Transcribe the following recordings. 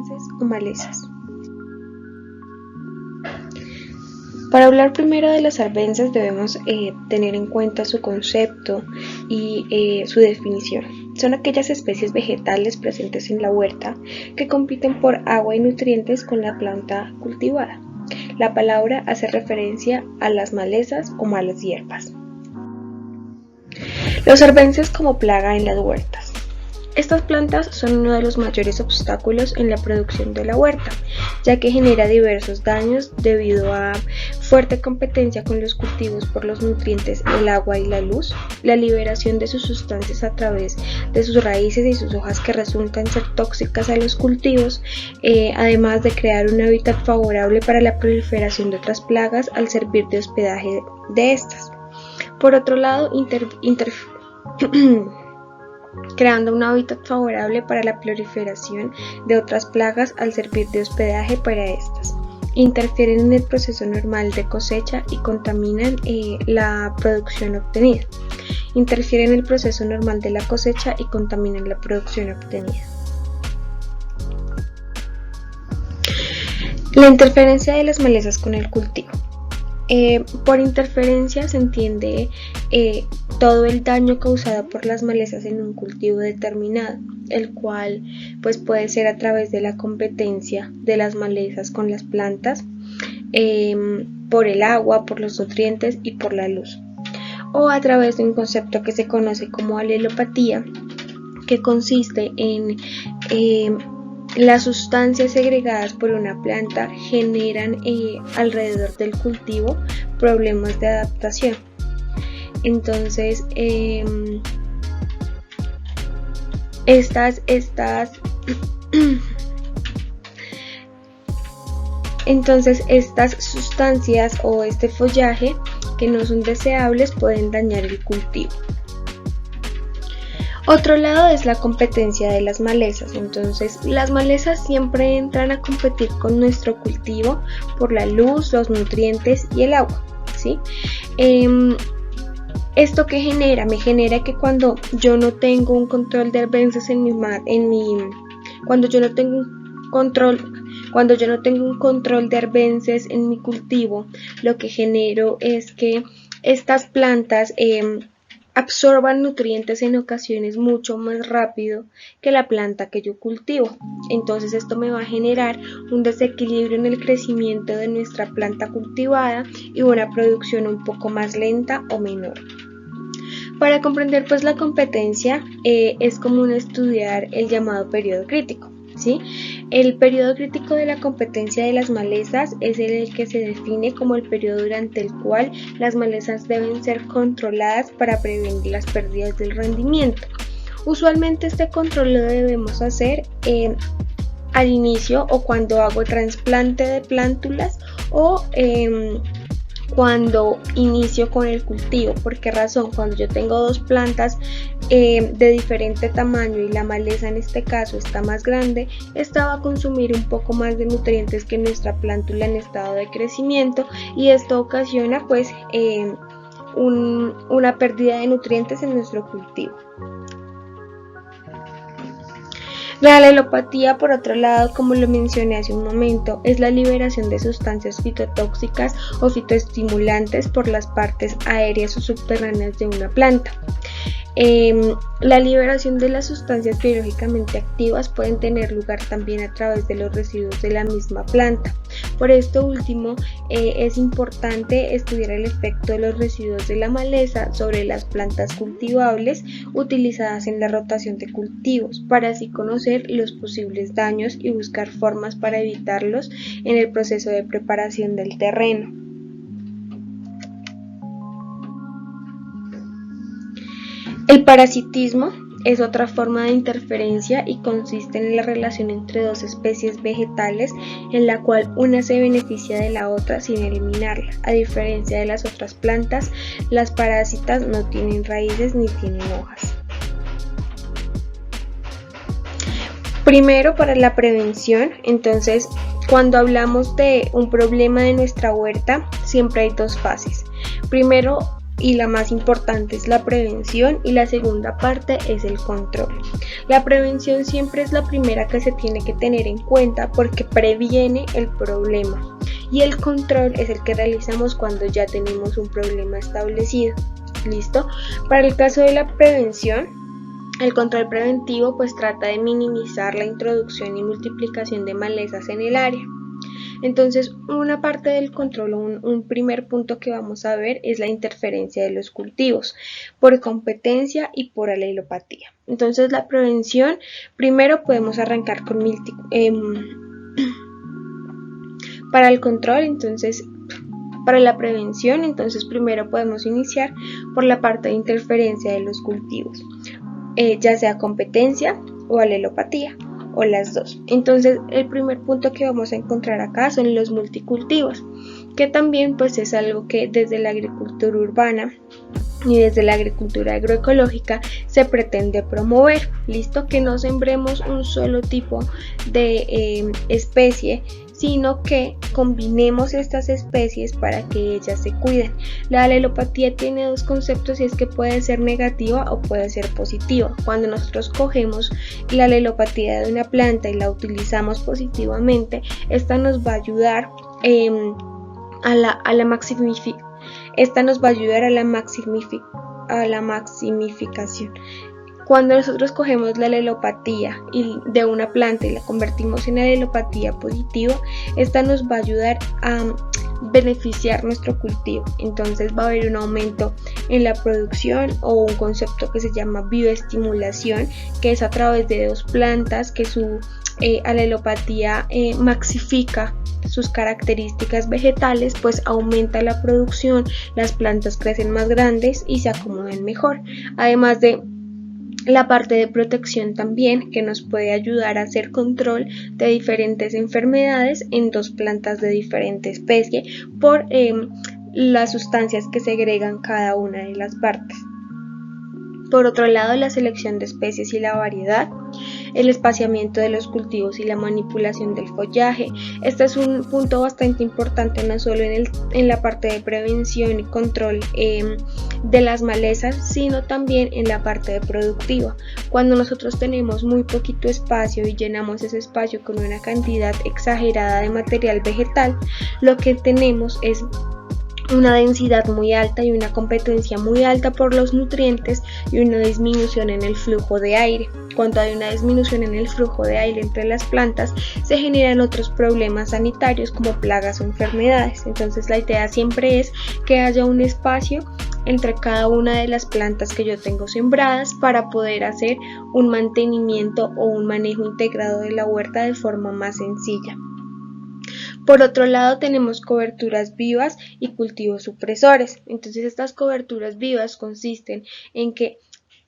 arbences o malezas. Para hablar primero de las arbences debemos tener en cuenta su concepto y su definición. Son aquellas especies vegetales presentes en la huerta que compiten por agua y nutrientes con la planta cultivada. La palabra hace referencia a las malezas o malas hierbas. Los arbences como plaga en las huertas. Estas plantas son uno de los mayores obstáculos en la producción de la huerta, ya que genera diversos daños debido a fuerte competencia con los cultivos por los nutrientes, el agua y la luz, la liberación de sus sustancias a través de sus raíces y sus hojas que resultan ser tóxicas a los cultivos, además de crear un hábitat favorable para la proliferación de otras plagas al servir de hospedaje de estas. Por otro lado, creando un hábitat favorable para la proliferación de otras plagas al servir de hospedaje para estas. Interfieren en el proceso normal de cosecha y contaminan la producción obtenida. Interfieren en el proceso normal de la cosecha y contaminan la producción obtenida. La interferencia de las malezas con el cultivo. Por interferencia se entiende todo el daño causado por las malezas en un cultivo determinado, el cual pues puede ser a través de la competencia de las malezas con las plantas, por el agua, por los nutrientes y por la luz, o a través de un concepto que se conoce como alelopatía, que consiste en las sustancias segregadas por una planta generan alrededor del cultivo problemas de adaptación. Entonces, estas sustancias o este follaje que no son deseables pueden dañar el cultivo. Otro lado es la competencia de las malezas. Entonces, las malezas siempre entran a competir con nuestro cultivo por la luz, los nutrientes y el agua, ¿sí? ¿Esto qué genera? Me genera que cuando yo no tengo un control de arbences cuando yo no tengo un control de arbences en mi cultivo, lo que genero es que estas plantas absorban nutrientes en ocasiones mucho más rápido que la planta que yo cultivo. Entonces esto me va a generar un desequilibrio en el crecimiento de nuestra planta cultivada y una producción un poco más lenta o menor. Para comprender pues la competencia es común estudiar el llamado periodo crítico, ¿sí? El periodo crítico de la competencia de las malezas es el que se define como el periodo durante el cual las malezas deben ser controladas para prevenir las pérdidas del rendimiento. Usualmente este control lo debemos hacer al inicio o cuando hago trasplante de plántulas o cuando inicio con el cultivo. ¿Por qué razón? Cuando yo tengo dos plantas de diferente tamaño y la maleza en este caso está más grande, esta va a consumir un poco más de nutrientes que nuestra plántula en estado de crecimiento y esto ocasiona pues una pérdida de nutrientes en nuestro cultivo. La alelopatía, por otro lado, como lo mencioné hace un momento, es la liberación de sustancias fitotóxicas o fitoestimulantes por las partes aéreas o subterráneas de una planta. La liberación de las sustancias biológicamente activas pueden tener lugar también a través de los residuos de la misma planta. Por esto último, es importante estudiar el efecto de los residuos de la maleza sobre las plantas cultivables utilizadas en la rotación de cultivos, para así conocer los posibles daños y buscar formas para evitarlos en el proceso de preparación del terreno. El parasitismo es otra forma de interferencia y consiste en la relación entre dos especies vegetales en la cual una se beneficia de la otra sin eliminarla. A diferencia de las otras plantas, las parásitas no tienen raíces ni tienen hojas. Primero, para la prevención, entonces, cuando hablamos de un problema de nuestra huerta, siempre hay dos fases. Primero, y la más importante es la prevención, y la segunda parte es el control. La prevención siempre es la primera que se tiene que tener en cuenta porque previene el problema, y el control es el que realizamos cuando ya tenemos un problema establecido. ¿Listo? Para el caso de la prevención, el control preventivo pues trata de minimizar la introducción y multiplicación de malezas en el área. Entonces, una parte del control, un primer punto que vamos a ver es la interferencia de los cultivos por competencia y por alelopatía. Entonces, la prevención, primero podemos arrancar con para el control, entonces para la prevención, entonces primero podemos iniciar por la parte de interferencia de los cultivos, ya sea competencia o alelopatía, o las dos. Entonces el primer punto que vamos a encontrar acá son los multicultivos, que también pues es algo que desde la agricultura urbana y desde la agricultura agroecológica se pretende promover. Listo, que no sembremos un solo tipo de especie, sino que combinemos estas especies para que ellas se cuiden. La alelopatía tiene dos conceptos, y es que puede ser negativa o puede ser positiva. Cuando nosotros cogemos la alelopatía de una planta y la utilizamos positivamente, esta nos va a ayudar a la maximificación. Cuando nosotros cogemos la alelopatía de una planta y la convertimos en alelopatía positiva, esta nos va a ayudar a beneficiar nuestro cultivo. Entonces va a haber un aumento en la producción, o un concepto que se llama bioestimulación, que es a través de dos plantas que su alelopatía maxifica sus características vegetales, pues aumenta la producción, las plantas crecen más grandes y se acomodan mejor. Además de la parte de protección también, que nos puede ayudar a hacer control de diferentes enfermedades en dos plantas de diferente especie por las sustancias que segregan cada una de las partes. Por otro lado, la selección de especies y la variedad, el espaciamiento de los cultivos y la manipulación del follaje. Este es un punto bastante importante, no solo en la parte de prevención y control de las malezas, sino también en la parte de productiva. Cuando nosotros tenemos muy poquito espacio y llenamos ese espacio con una cantidad exagerada de material vegetal, lo que tenemos es una densidad muy alta y una competencia muy alta por los nutrientes, y una disminución en el flujo de aire. Cuando hay una disminución en el flujo de aire entre las plantas, se generan otros problemas sanitarios como plagas o enfermedades. Entonces la idea siempre es que haya un espacio entre cada una de las plantas que yo tengo sembradas para poder hacer un mantenimiento o un manejo integrado de la huerta de forma más sencilla. Por otro lado, tenemos coberturas vivas y cultivos supresores. Entonces, estas coberturas vivas consisten en que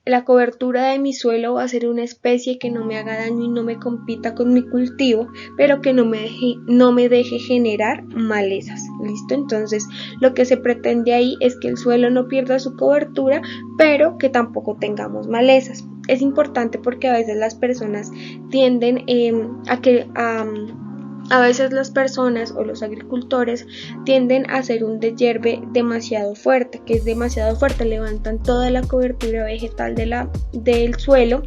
la cobertura de mi suelo va a ser una especie que no me haga daño y no me compita con mi cultivo, pero que no me deje generar malezas. ¿Listo? Entonces, lo que se pretende ahí es que el suelo no pierda su cobertura, pero que tampoco tengamos malezas. Es importante porque a veces las personas tienden a veces las personas o los agricultores tienden a hacer un deshierve demasiado fuerte, que es demasiado fuerte, levantan toda la cobertura vegetal del suelo,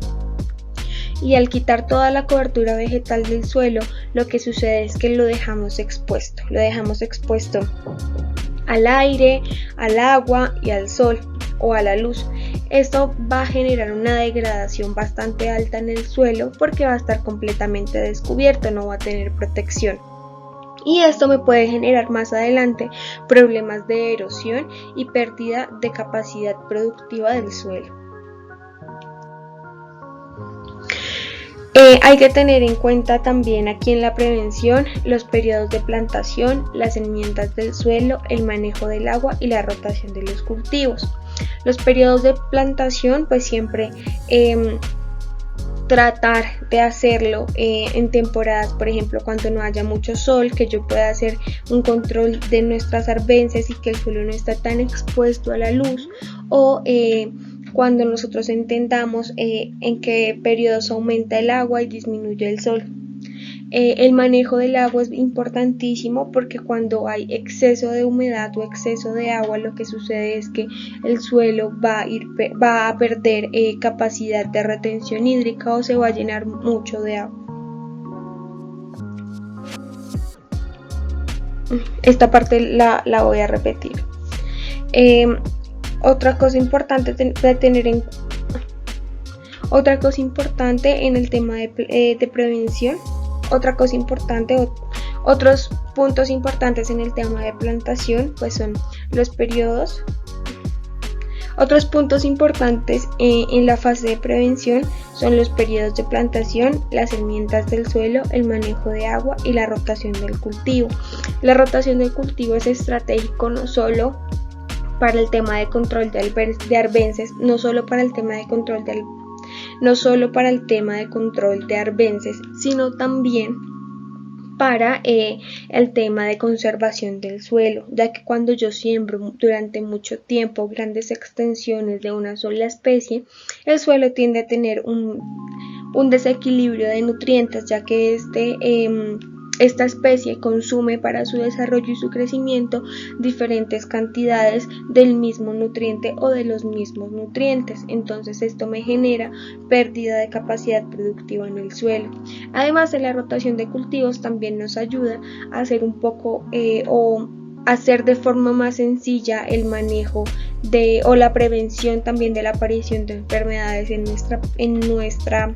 y al quitar toda la cobertura vegetal del suelo, lo que sucede es que lo dejamos expuesto al aire, al agua y al sol o a la luz. Esto va a generar una degradación bastante alta en el suelo porque va a estar completamente descubierto, no va a tener protección. Y esto me puede generar más adelante problemas de erosión y pérdida de capacidad productiva del suelo. Hay que tener en cuenta también aquí en la prevención los periodos de plantación, las enmiendas del suelo, el manejo del agua y la rotación de los cultivos. Los periodos de plantación, pues siempre tratar de hacerlo en temporadas, por ejemplo, cuando no haya mucho sol, que yo pueda hacer un control de nuestras arbences y que el suelo no está tan expuesto a la luz, o cuando nosotros entendamos en qué periodos aumenta el agua y disminuye el sol. El manejo del agua es importantísimo porque cuando hay exceso de humedad o exceso de agua, lo que sucede es que el suelo va a perder capacidad de retención hídrica o se va a llenar mucho de agua. Esta parte la voy a repetir. Otra cosa importante de tener en Otra cosa importante en el tema de prevención, otros puntos importantes en el tema de plantación, pues son los periodos. Otros puntos importantes en la fase de prevención son los periodos de plantación, las herramientas del suelo, el manejo de agua y la rotación del cultivo. La rotación del cultivo es estratégico no solo para el tema de control de arbences, no solo para el tema de control de arbences, sino también para el tema de conservación del suelo, ya que cuando yo siembro durante mucho tiempo grandes extensiones de una sola especie, el suelo tiende a tener un desequilibrio de nutrientes, ya que esta especie consume para su desarrollo y su crecimiento diferentes cantidades del mismo nutriente o de los mismos nutrientes. Entonces esto me genera pérdida de capacidad productiva en el suelo. Además de la rotación de cultivos, también nos ayuda a hacer un poco o hacer de forma más sencilla el manejo o la prevención también de la aparición de enfermedades en nuestra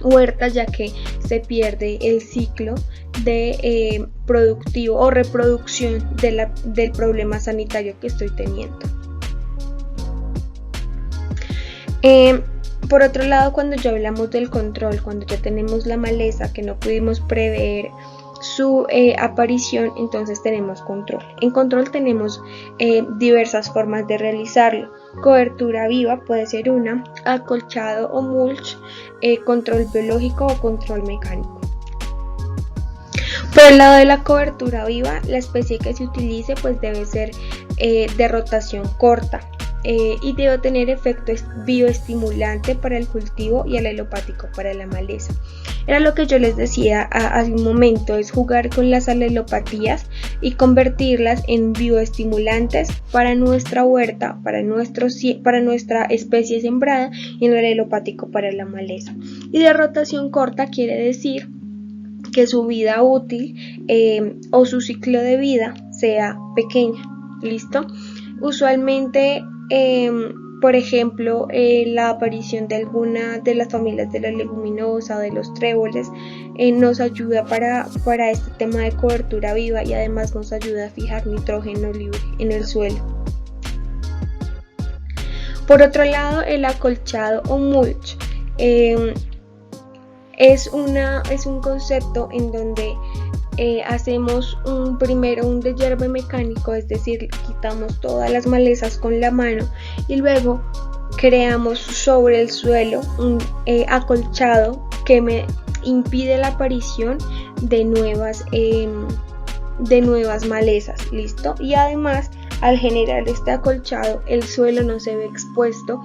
huerta, ya que se pierde el ciclo de productivo o reproducción del problema sanitario que estoy teniendo. Por otro lado, cuando ya hablamos del control, cuando ya tenemos la maleza que no pudimos prever su aparición, entonces tenemos control. En control tenemos diversas formas de realizarlo. Cobertura viva puede ser una, acolchado o mulch, control biológico o control mecánico. Por el lado de la cobertura viva, la especie que se utilice pues debe ser de rotación corta y debe tener efecto bioestimulante para el cultivo y alelopático para la maleza. Era lo que yo les decía hace un momento, es jugar con las alelopatías y convertirlas en bioestimulantes para nuestra huerta, para nuestra especie sembrada, y en el alelopático para la maleza. Y de rotación corta quiere decir que su vida útil o su ciclo de vida sea pequeña. ¿Listo? Usualmente, por ejemplo, la aparición de alguna de las familias de la leguminosa o de los tréboles nos ayuda para este tema de cobertura viva y además nos ayuda a fijar nitrógeno libre en el suelo. Por otro lado, el acolchado o mulch es un concepto en donde hacemos primero un deshierve mecánico, es decir, quitamos todas las malezas con la mano y luego creamos sobre el suelo un acolchado que me impide la aparición de nuevas malezas. ¿Listo? Y además, al generar este acolchado, el suelo no se ve expuesto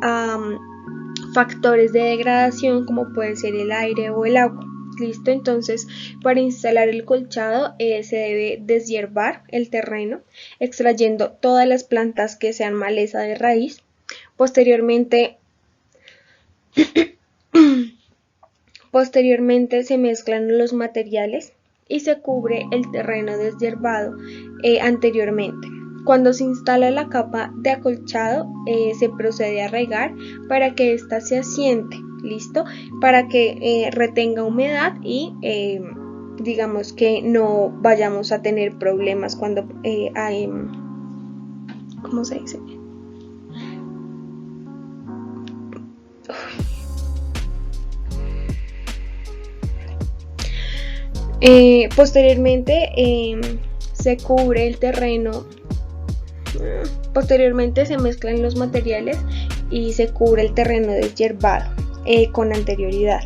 a factores de degradación como puede ser el aire o el agua. ¿Listo? Entonces, para instalar el colchado se debe deshiervar el terreno, extrayendo todas las plantas que sean maleza de raíz. Posteriormente se mezclan los materiales y se cubre el terreno deshiervado anteriormente. Cuando se instala la capa de acolchado, se procede a regar para que ésta se asiente. ¿Listo? Para que retenga humedad y digamos que no vayamos a tener problemas cuando hay, ¿cómo se dice? Posteriormente se cubre el terreno. Posteriormente se mezclan los materiales y se cubre el terreno deshiervado con anterioridad.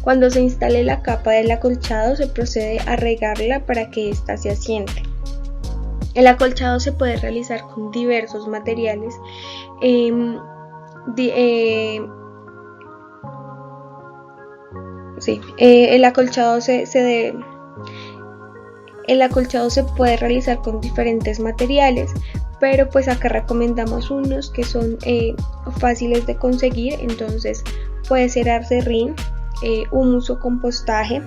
Cuando se instale la capa del acolchado, se procede a regarla para que ésta se asiente. El acolchado se puede realizar con diversos materiales. Sí, el acolchado el acolchado se puede realizar con diferentes materiales, pero pues acá recomendamos unos que son fáciles de conseguir. Entonces puede ser acerrín, humus o compostaje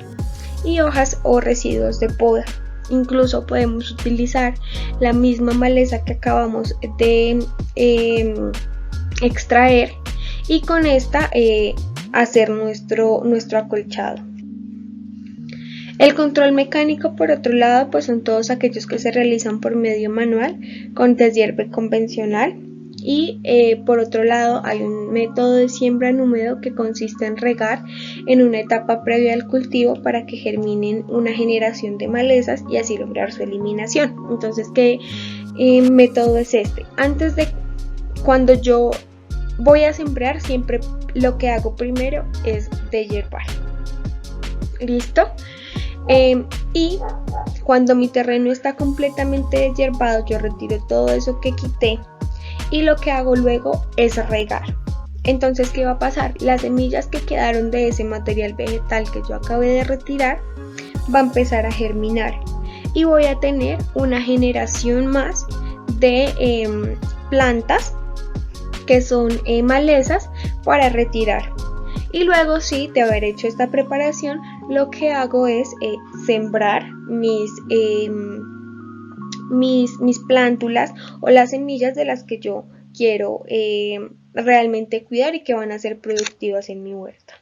y hojas o residuos de poda. Incluso podemos utilizar la misma maleza que acabamos de extraer y con esta hacer nuestro acolchado. El control mecánico, por otro lado, pues son todos aquellos que se realizan por medio manual con deshierve convencional. Y por otro lado hay un método de siembra en húmedo que consiste en regar en una etapa previa al cultivo para que germinen una generación de malezas y así lograr su eliminación. Entonces, ¿qué método es este? Antes de cuando yo voy a sembrar, siempre lo que hago primero es deshiervar. ¿Listo? Y cuando mi terreno está completamente deshiervado, yo retiro todo eso que quité y lo que hago luego es regar. Entonces, ¿qué va a pasar? Las semillas que quedaron de ese material vegetal que yo acabé de retirar va a empezar a germinar y voy a tener una generación más de plantas que son malezas para retirar. Y luego, sí, de haber hecho esta preparación, lo que hago es sembrar mis plántulas o las semillas de las que yo quiero realmente cuidar y que van a ser productivas en mi huerta.